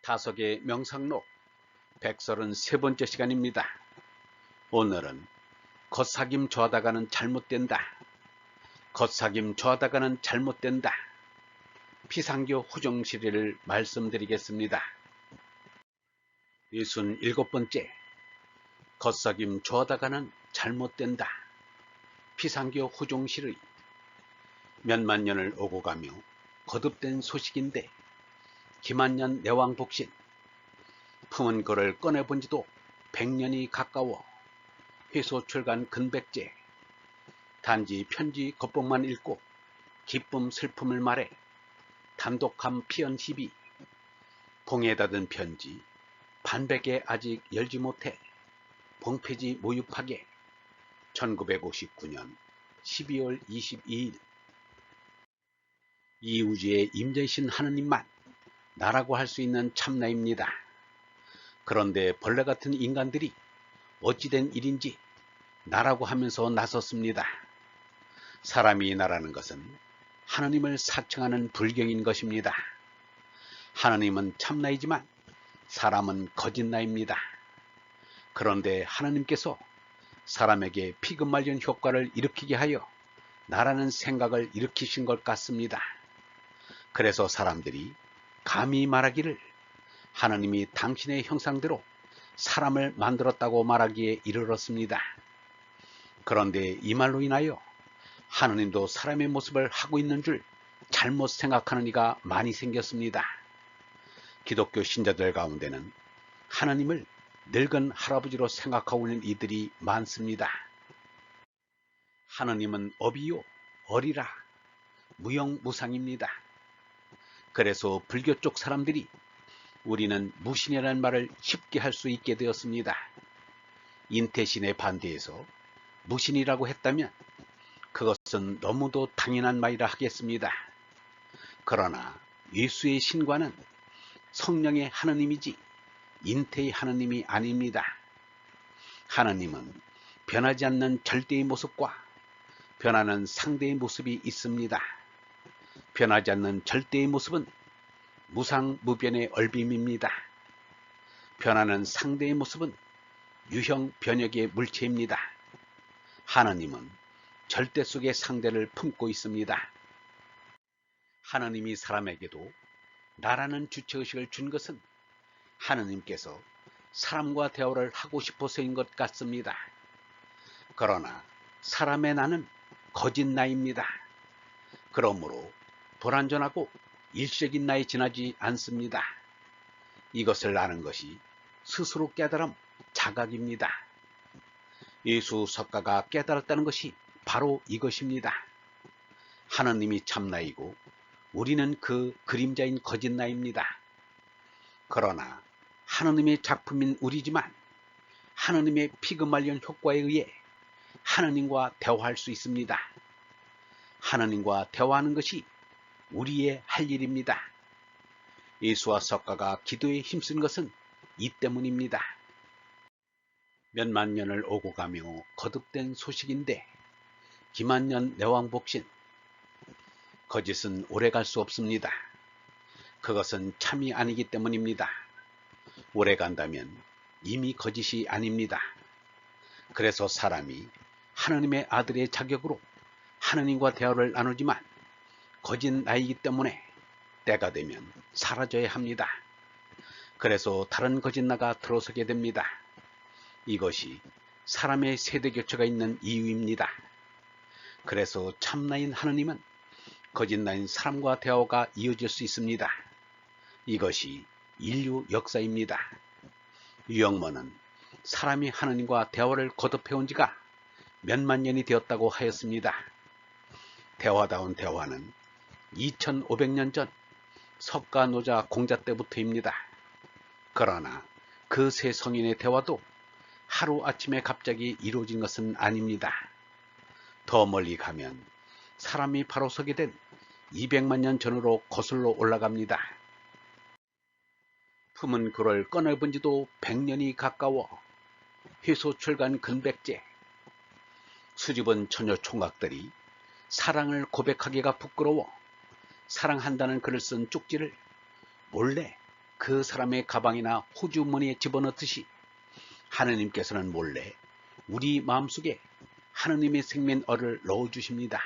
다섯의 명상록 133번째 시간입니다. 오늘은 겉삭임 좋아하다가는 잘못된다. 겉삭임 좋아하다가는 잘못된다. 피상교 후종시리를 말씀드리겠습니다. 67번째 겉삭임 좋아하다가는 잘못된다. 피상교 후종시의 몇만 년을 오고 가며 거듭된 소식인데 기만년 내왕복신 품은 글을 꺼내본 지도 100년이 가까워 회소출간 근백제 단지 편지 겉복만 읽고 기쁨 슬픔을 말해 단독한 피언시비 봉에 닫은 편지 반백에 아직 열지 못해 봉폐지 모유파게 1959년 12월 22일 이 우주의 임재이신 하느님만 나라고 할 수 있는 참나입니다. 그런데 벌레 같은 인간들이 어찌된 일인지 나라고 하면서 나섰습니다. 사람이 나라는 것은 하느님을 사칭하는 불경인 것입니다. 하느님은 참나이지만 사람은 거짓나입니다. 그런데 하느님께서 사람에게 피그말린 효과를 일으키게 하여 나라는 생각을 일으키신 것 같습니다. 그래서 사람들이 감히 말하기를 하느님이 당신의 형상대로 사람을 만들었다고 말하기에 이르렀습니다. 그런데 이 말로 인하여 하느님도 사람의 모습을 하고 있는 줄 잘못 생각하는 이가 많이 생겼습니다. 기독교 신자들 가운데는 하느님을 늙은 할아버지로 생각하고 있는 이들이 많습니다. 하느님은 업이요 어리라 무형무상입니다. 그래서 불교 쪽 사람들이 우리는 무신이라는 말을 쉽게 할 수 있게 되었습니다. 인태신에 반대해서 무신이라고 했다면 그것은 너무도 당연한 말이라 하겠습니다. 그러나 예수의 신과는 성령의 하느님이지 인태의 하느님이 아닙니다. 하느님은 변하지 않는 절대의 모습과 변하는 상대의 모습이 있습니다. 변하지 않는 절대의 모습은 무상무변의 얼빔입니다. 변하는 상대의 모습은 유형 변혁의 물체입니다. 하느님은 절대 속의 상대를 품고 있습니다. 하느님이 사람에게도 나라는 주체의식을 준 것은 하느님께서 사람과 대화를 하고 싶어서인 것 같습니다. 그러나 사람의 나는 거짓 나입니다. 그러므로 불완전하고 일시적인 나에 지나지 않습니다. 이것을 아는 것이 스스로 깨달음 자각입니다. 예수 석가가 깨달았다는 것이 바로 이것입니다. 하느님이 참나이고 우리는 그 그림자인 거짓나입니다. 그러나 하느님의 작품인 우리지만 하느님의 피그말리온 효과에 의해 하느님과 대화할 수 있습니다. 하느님과 대화하는 것이 우리의 할 일입니다. 예수와 석가가 기도에 힘쓴 것은 이 때문입니다. 몇만 년을 오고 가며 거듭된 소식인데 기만년 내왕복신 거짓은 오래 갈 수 없습니다. 그것은 참이 아니기 때문입니다. 오래 간다면 이미 거짓이 아닙니다. 그래서 사람이 하느님의 아들의 자격으로 하느님과 대화를 나누지만 거짓 나이기 때문에 때가 되면 사라져야 합니다. 그래서 다른 거짓나가 들어서게 됩니다. 이것이 사람의 세대 교체가 있는 이유입니다. 그래서 참나인 하느님은 거짓나인 사람과 대화가 이어질 수 있습니다. 이것이 인류 역사입니다. 유영모는 사람이 하느님과 대화를 거듭해온 지가 몇만 년이 되었다고 하였습니다. 대화다운 대화는 2500년 전 석가노자 공자 때부터입니다. 그러나 그 세 성인의 대화도 하루아침에 갑자기 이루어진 것은 아닙니다. 더 멀리 가면 사람이 바로 서게 된 200만 년 전으로 거슬러 올라갑니다. 품은 글을 꺼내본 지도 100년이 가까워 회소출간 근백제 수줍은 처녀 총각들이 사랑을 고백하기가 부끄러워 사랑한다는 글을 쓴 쪽지를 몰래 그 사람의 가방이나 호주머니에 집어넣듯이 하느님께서는 몰래 우리 마음속에 하느님의 생명어를 넣어주십니다.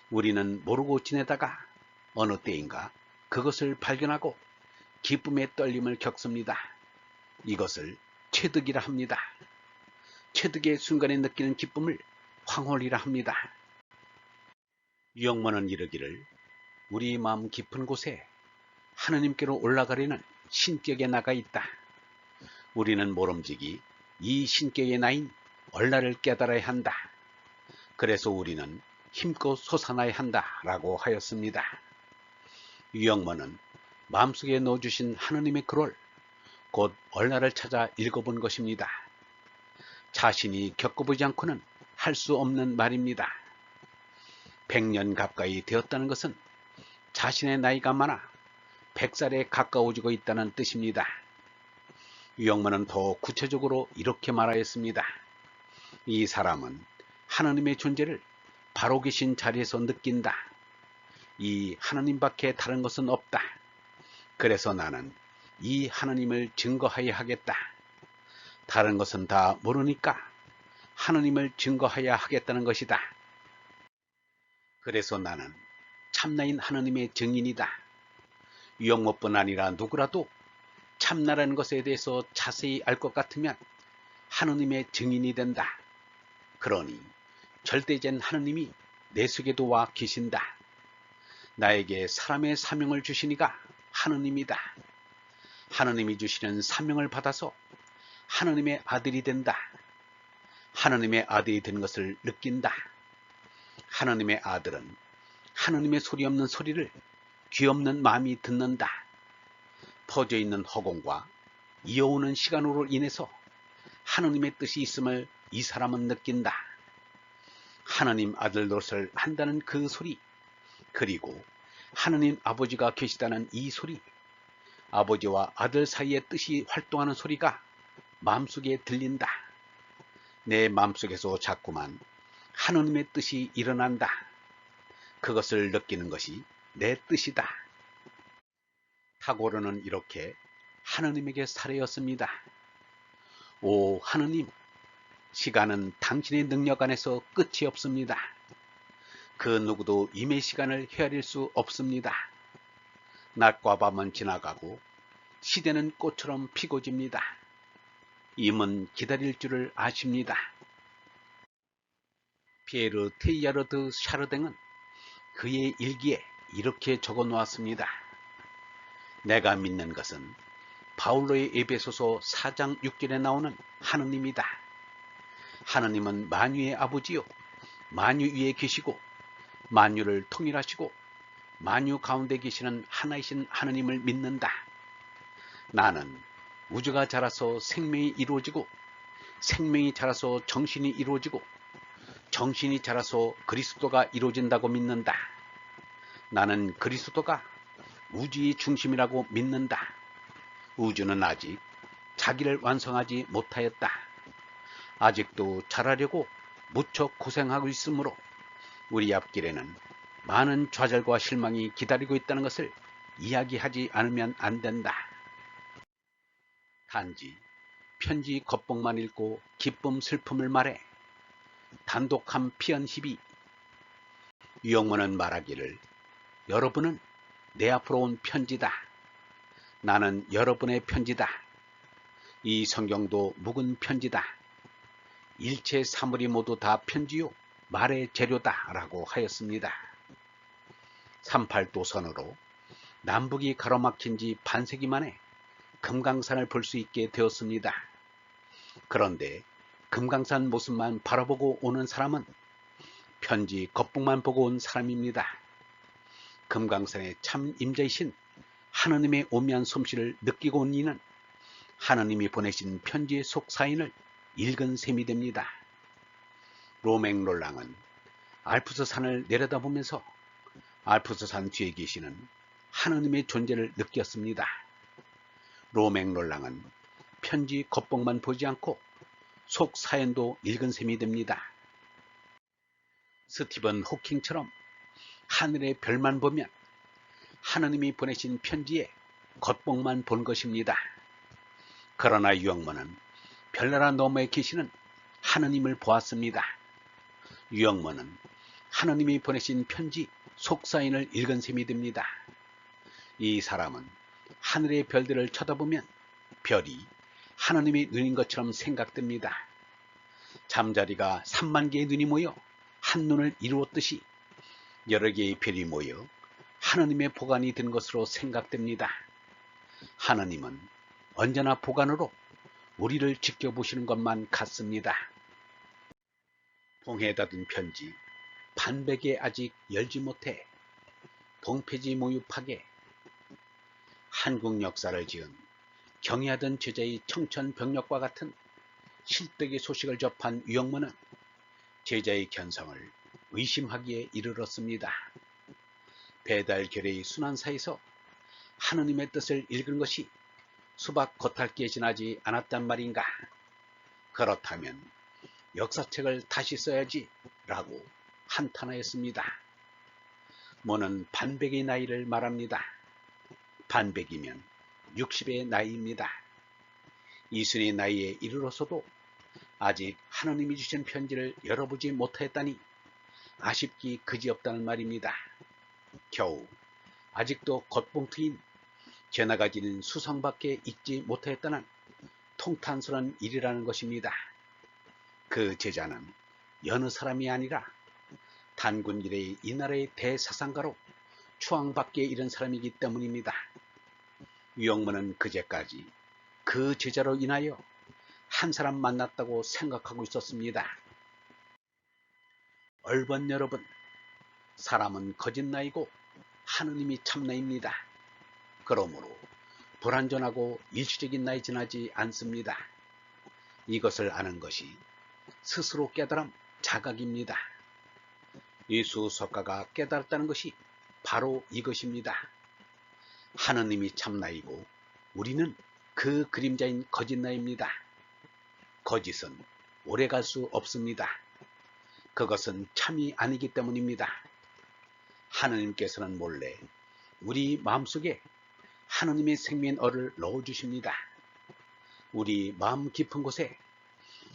우리는 모르고 지내다가 어느 때인가 그것을 발견하고 기쁨의 떨림을 겪습니다. 이것을 체득이라 합니다. 체득의 순간에 느끼는 기쁨을 황홀이라 합니다. 유영모는 이르기를 우리 마음 깊은 곳에 하느님께로 올라가려는 신격에 나가 있다. 우리는 모름지기 이 신격의 나인 얼라를 깨달아야 한다. 그래서 우리는 힘껏 솟아나야 한다 라고 하였습니다. 유영모는 마음속에 넣어주신 하느님의 글을 곧 얼라를 찾아 읽어본 것입니다. 자신이 겪어보지 않고는 할 수 없는 말입니다. 100년 가까이 되었다는 것은 자신의 나이가 많아 100살에 가까워지고 있다는 뜻입니다. 유영모는 더 구체적으로 이렇게 말하였습니다. 이 사람은 하느님의 존재를 바로 계신 자리에서 느낀다. 이 하느님밖에 다른 것은 없다. 그래서 나는 이 하느님을 증거하여야 하겠다. 다른 것은 다 모르니까 하느님을 증거하여야 하겠다는 것이다. 그래서 나는 참나인 하느님의 증인이다. 유영모뿐 아니라 누구라도 참나라는 것에 대해서 자세히 알 것 같으면 하느님의 증인이 된다. 그러니 절대된 하느님이 내 속에도 와 계신다. 나에게 사람의 사명을 주시니가 하느님이다. 하느님이 주시는 사명을 받아서 하느님의 아들이 된다. 하느님의 아들이 된 것을 느낀다. 하느님의 아들은 하느님의 소리 없는 소리를 귀 없는 마음이 듣는다. 퍼져있는 허공과 이어오는 시간으로 인해서 하느님의 뜻이 있음을 이 사람은 느낀다. 하느님 아들 노릇을 한다는 그 소리, 그리고 하느님 아버지가 계시다는 이 소리, 아버지와 아들 사이의 뜻이 활동하는 소리가 마음속에 들린다. 내 마음속에서 자꾸만 하느님의 뜻이 일어난다. 그것을 느끼는 것이 내 뜻이다. 타고르는 이렇게 하느님에게 살해였습니다. 오 하느님, 시간은 당신의 능력 안에서 끝이 없습니다. 그 누구도 임의 시간을 헤아릴 수 없습니다. 낮과 밤은 지나가고 시대는 꽃처럼 피고 집니다. 임은 기다릴 줄을 아십니다. 피에르 테이야르 드 샤르댕은 그의 일기에 이렇게 적어 놓았습니다. 내가 믿는 것은 바울로의 에베소서 4장 6절에 나오는 하느님이다. 하느님은 만유의 아버지요 만유 위에 계시고 만유를 통일하시고 만유 가운데 계시는 하나이신 하느님을 믿는다. 나는 우주가 자라서 생명이 이루어지고 생명이 자라서 정신이 이루어지고 정신이 자라서 그리스도가 이루어진다고 믿는다. 나는 그리스도가 우주의 중심이라고 믿는다. 우주는 아직 자기를 완성하지 못하였다. 아직도 자라려고 무척 고생하고 있으므로 우리 앞길에는 많은 좌절과 실망이 기다리고 있다는 것을 이야기하지 않으면 안 된다. 단지 편지 겉봉만 읽고 기쁨 슬픔을 말해 단독한 피언힙이 유영모는 말하기를 여러분은 내 앞으로 온 편지다. 나는 여러분의 편지다. 이 성경도 묵은 편지다. 일체 사물이 모두 다 편지요 말의 재료다 라고 하였습니다. 38도 선으로 남북이 가로막힌 지 반세기 만에 금강산을 볼 수 있게 되었습니다. 그런데 금강산 모습만 바라보고 오는 사람은 편지 겉봉만 보고 온 사람입니다. 금강산의 참 임자이신 하느님의 오묘한 솜씨를 느끼고 온 이는 하느님이 보내신 편지의 속 사인을 읽은 셈이 됩니다. 로맹롤랑은 알프스 산을 내려다보면서 알프스 산 뒤에 계시는 하느님의 존재를 느꼈습니다. 로맹롤랑은 편지 겉봉만 보지 않고 속 사연도 읽은 셈이 됩니다. 스티븐 호킹처럼 하늘의 별만 보면 하느님이 보내신 편지에 겉봉만 본 것입니다. 그러나 유영모는 별나라 너머에 계시는 하느님을 보았습니다. 유영모는 하느님이 보내신 편지 속사인을 읽은 셈이 됩니다. 이 사람은 하늘의 별들을 쳐다보면 별이 하느님의 눈인 것처럼 생각됩니다. 잠자리가 3만 개의 눈이 모여 한 눈을 이루었듯이 여러 개의 별이 모여 하느님의 보관이 된 것으로 생각됩니다. 하느님은 언제나 보관으로 우리를 지켜보시는 것만 같습니다. 봉에 닫은 편지 반백에 아직 열지 못해 봉폐지 모유파게 한국 역사를 지은 경애하던 제자의 청천벽력과 같은 실득의 소식을 접한 유영모는 제자의 견성을 의심하기에 이르렀습니다. 배달결의 순환사에서 하느님의 뜻을 읽은 것이 수박 겉핥기에 지나지 않았단 말인가? 그렇다면 역사책을 다시 써야지 라고 한탄하였습니다. 모는 반백의 나이를 말합니다. 반백이면 60의 나이입니다. 이순의 나이에 이르러서도 아직 하느님이 주신 편지를 열어보지 못하였다니 아쉽기 그지없다는 말입니다. 겨우 아직도 겉봉투인 제나가 지닌 수성밖에 읽지 못하였다는 통탄스러운 일이라는 것입니다. 그 제자는 여느 사람이 아니라 단군일의 이 나라의 대사상가로 추앙받기에 이른 사람이기 때문입니다. 유영모는 그제까지 그 제자로 인하여 한 사람 만났다고 생각하고 있었습니다. 얼번 여러분, 사람은 거짓나이고 하느님이 참나입니다. 그러므로 불완전하고 일시적인 나이 지나지 않습니다. 이것을 아는 것이 스스로 깨달음 자각입니다. 예수석가가 깨달았다는 것이 바로 이것입니다. 하느님이 참나이고 우리는 그 그림자인 거짓나입니다. 거짓은 오래 갈 수 없습니다. 그것은 참이 아니기 때문입니다. 하느님께서는 몰래 우리 마음속에 하느님의 생명인 얼을 넣어주십니다. 우리 마음 깊은 곳에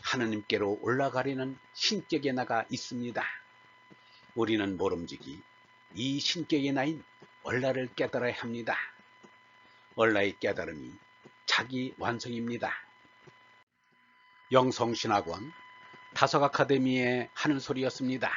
하느님께로 올라가려는 신격의 나가 있습니다. 우리는 모름지기 이 신격의 나인 얼라를 깨달아야 합니다. 얼라의 깨달음이 자기 완성입니다. 영성신학원 다석아카데미의 하는 소리였습니다.